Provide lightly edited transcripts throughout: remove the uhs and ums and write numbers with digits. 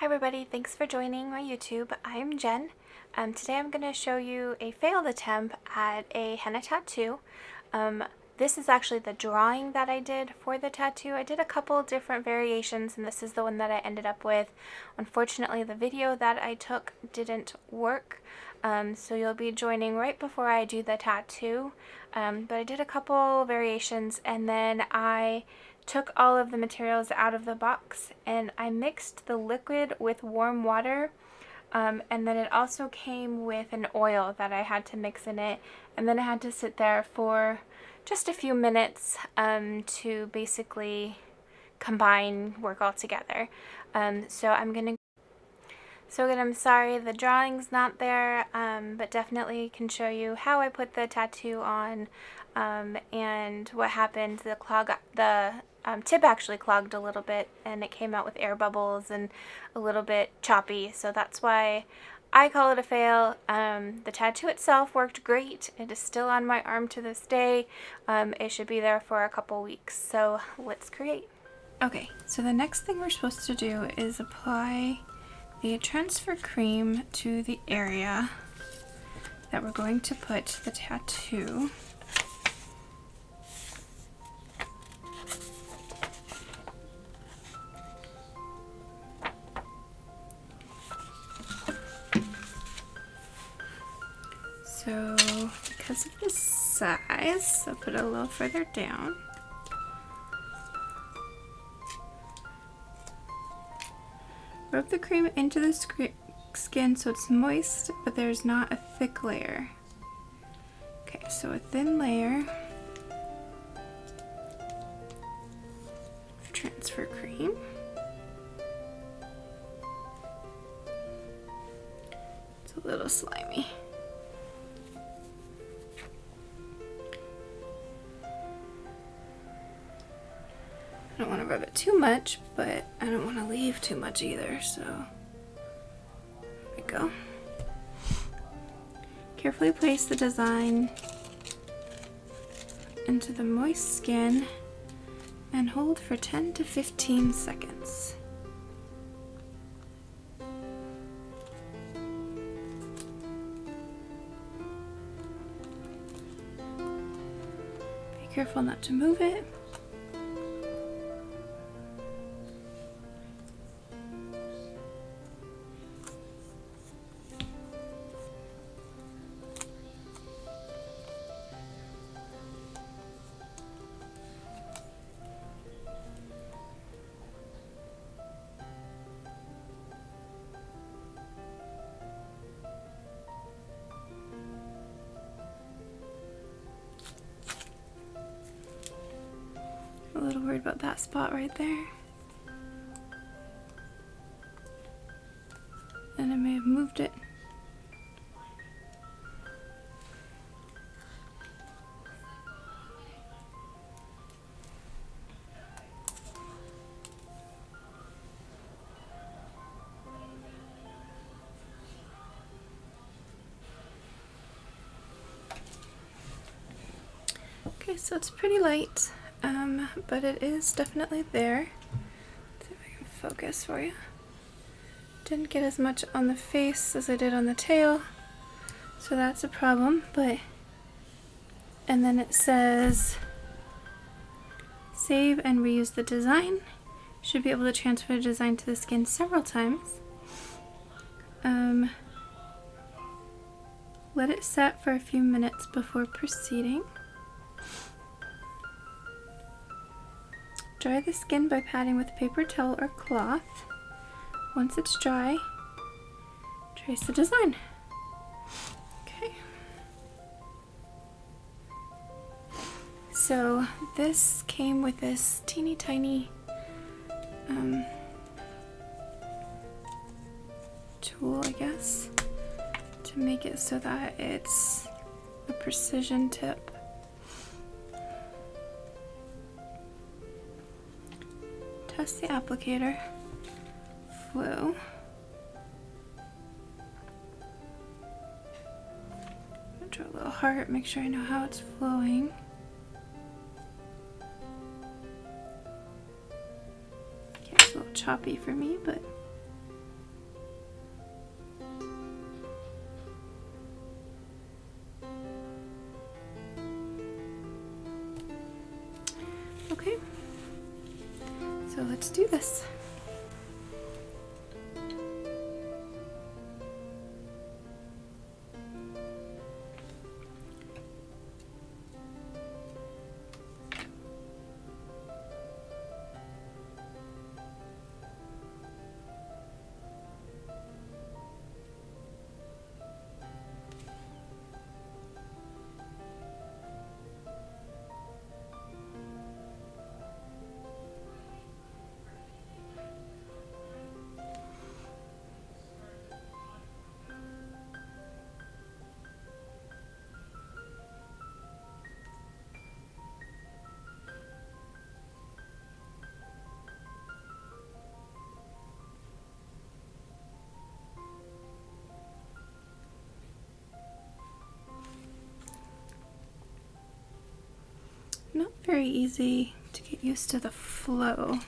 everybody, thanks for joining my YouTube. I'm Jen. Today I'm going to show you a failed attempt at a henna tattoo. This is actually the drawing that I did for the tattoo. I did a couple different variations and this is the one that I ended up with. Unfortunately, the video that I took didn't work, so you'll be joining right before I do the tattoo. But I did a couple variations and then I took all of the materials out of the box and I mixed the liquid with warm water, and then it also came with an oil that I had to mix in it, and then it had to sit there for just a few minutes to basically combine, work all together. So again, I'm sorry the drawing's not there, but definitely can show you how I put the tattoo on, and what happened. The tip actually clogged a little bit and it came out with air bubbles and a little bit choppy, so that's why I call it a fail. The tattoo itself worked great. It is still on my arm to this day. It should be there for a couple weeks, so let's create. Okay, so the next thing we're supposed to do is apply the transfer cream to the area that we're going to put the tattoo. So because of the size, I'll put it a little further down. Rub the cream into the skin so it's moist, but there's not a thick layer. Okay, so a thin layer of transfer cream. It's a little slimy. I don't want to rub it too much, but I don't want to leave too much either, so there we go. Carefully place the design into the moist skin and hold for 10 to 15 seconds. Be careful not to move it. A little worried about that spot right there. And I may have moved it. Okay, so it's pretty light. But it is definitely there. Let's see if I can focus for you. Didn't get as much on the face as I did on the tail, so that's a problem, and then it says save and reuse the design. Should be able to transfer the design to the skin several times. Let it set for a few minutes before proceeding. Dry the skin by patting with a paper towel or cloth. Once it's dry, trace the design. Okay. So this came with this teeny tiny tool, I guess, to make it so that it's a precision tip. Test the applicator flow. Draw a little heart, make sure I know how it's flowing. Okay, it's a little choppy for me, but very easy to get used to the flow.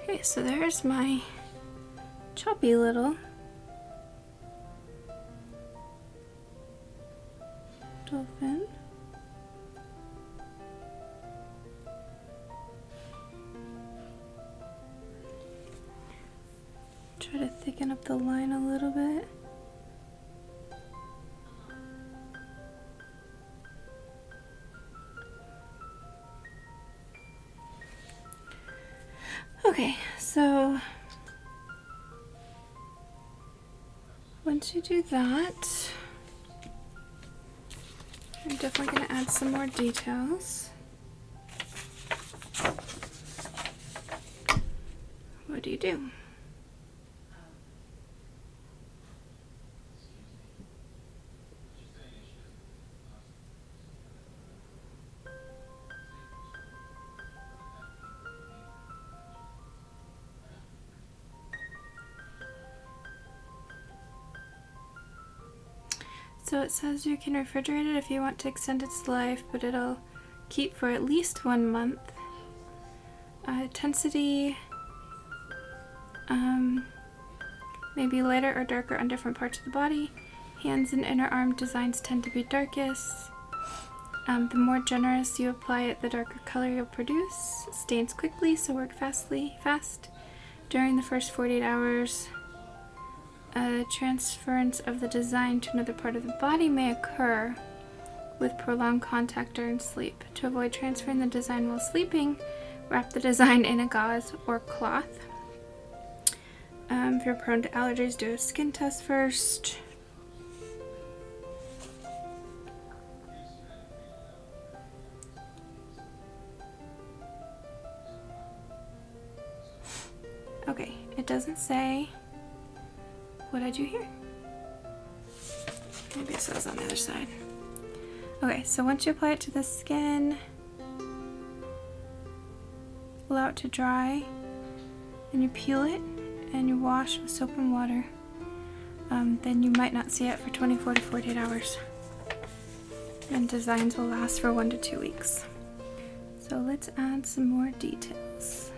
Okay, so there's my choppy little dolphin. Try to thicken up the line a little bit. Okay, so once you do that, I'm definitely going to add some more details. What do you do? So it says you can refrigerate it if you want to extend its life, but it'll keep for at least 1 month. Intensity maybe lighter or darker on different parts of the body. Hands and inner arm designs tend to be darkest. The more generous you apply it, the darker color you'll produce. Stains quickly, so work fast. During the first 48 hours, transference of the design to another part of the body may occur with prolonged contact during sleep. To avoid transferring the design while sleeping, wrap the design in a gauze or cloth. If you're prone to allergies, do a skin test first. Okay, it doesn't say what I do here. Maybe it says on the other side. Okay, so once you apply it to the skin, allow it to dry, and you peel it and you wash with soap and water. Then you might not see it for 24 to 48 hours. And designs will last for 1 to 2 weeks. So let's add some more details.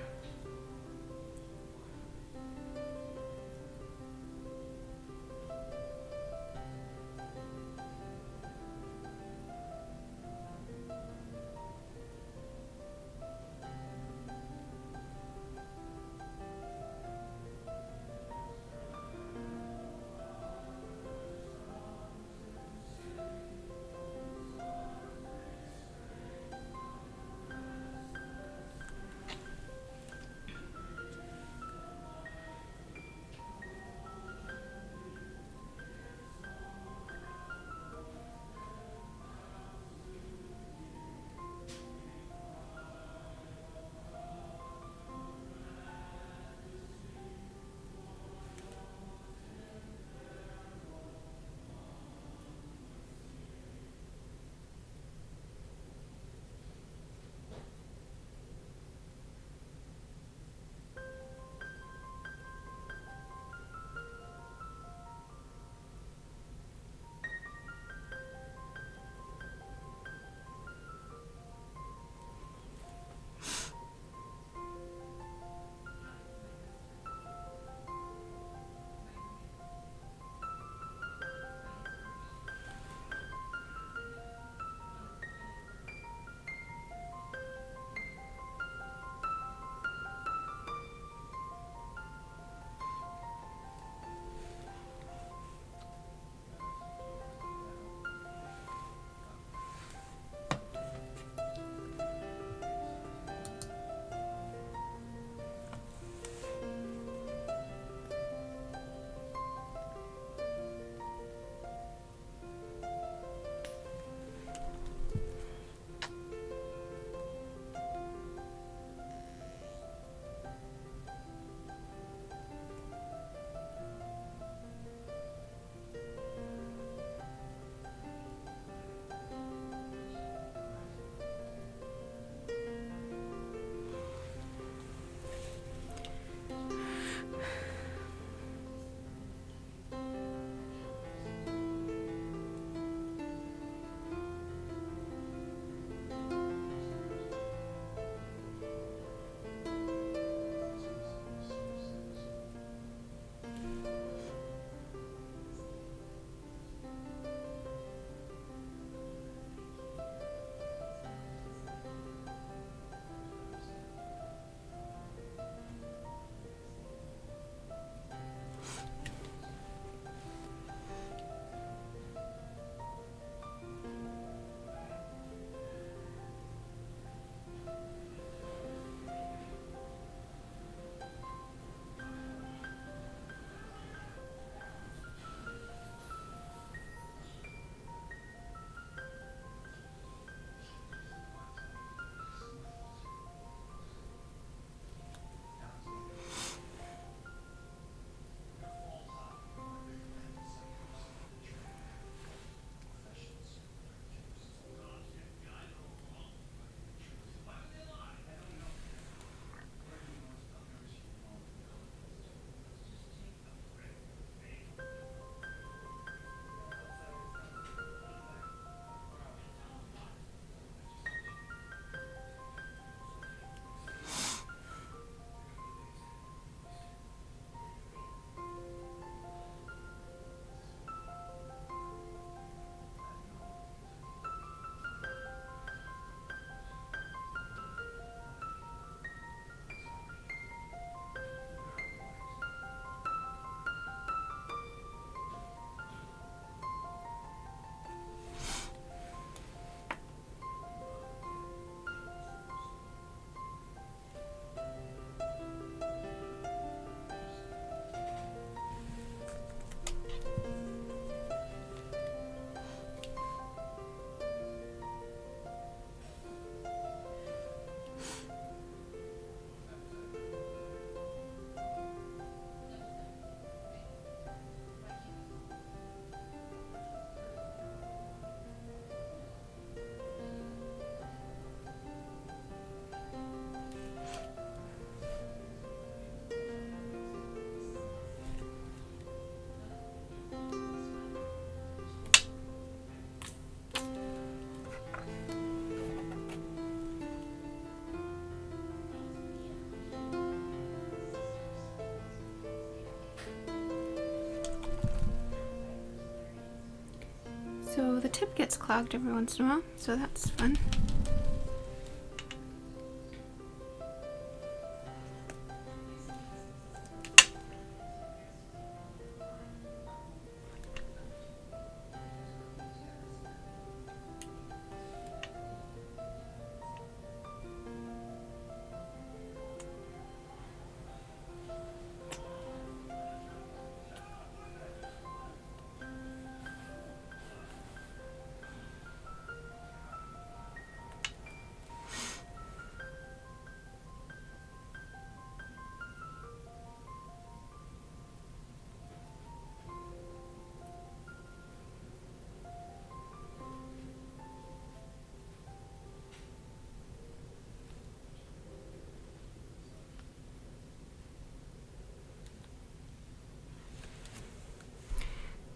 So the tip gets clogged every once in a while, so that's fun.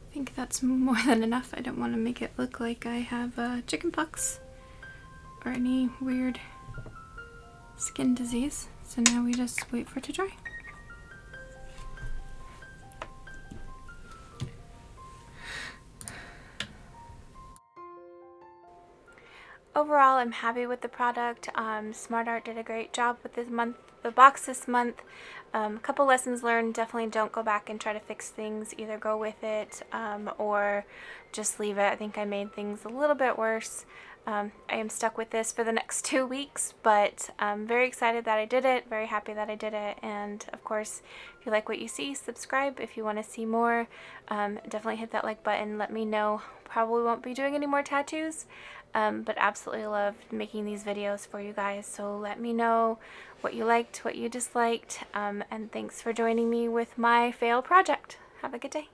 I think that's more than enough. I don't want to make it look like I have chicken pox or any weird skin disease. So now we just wait for it to dry. Overall, I'm happy with the product. Smart Art did a great job with the box this month. A couple lessons learned. Definitely don't go back and try to fix things. Either go with it or just leave it. I think I made things a little bit worse. I am stuck with this for the next 2 weeks, but I'm very excited that I did it, very happy that I did it, and of course, if you like what you see, subscribe. If you want to see more, definitely hit that like button. Let me know. Probably won't be doing any more tattoos, but absolutely love making these videos for you guys, so let me know what you liked, what you disliked, and thanks for joining me with my fail project. Have a good day.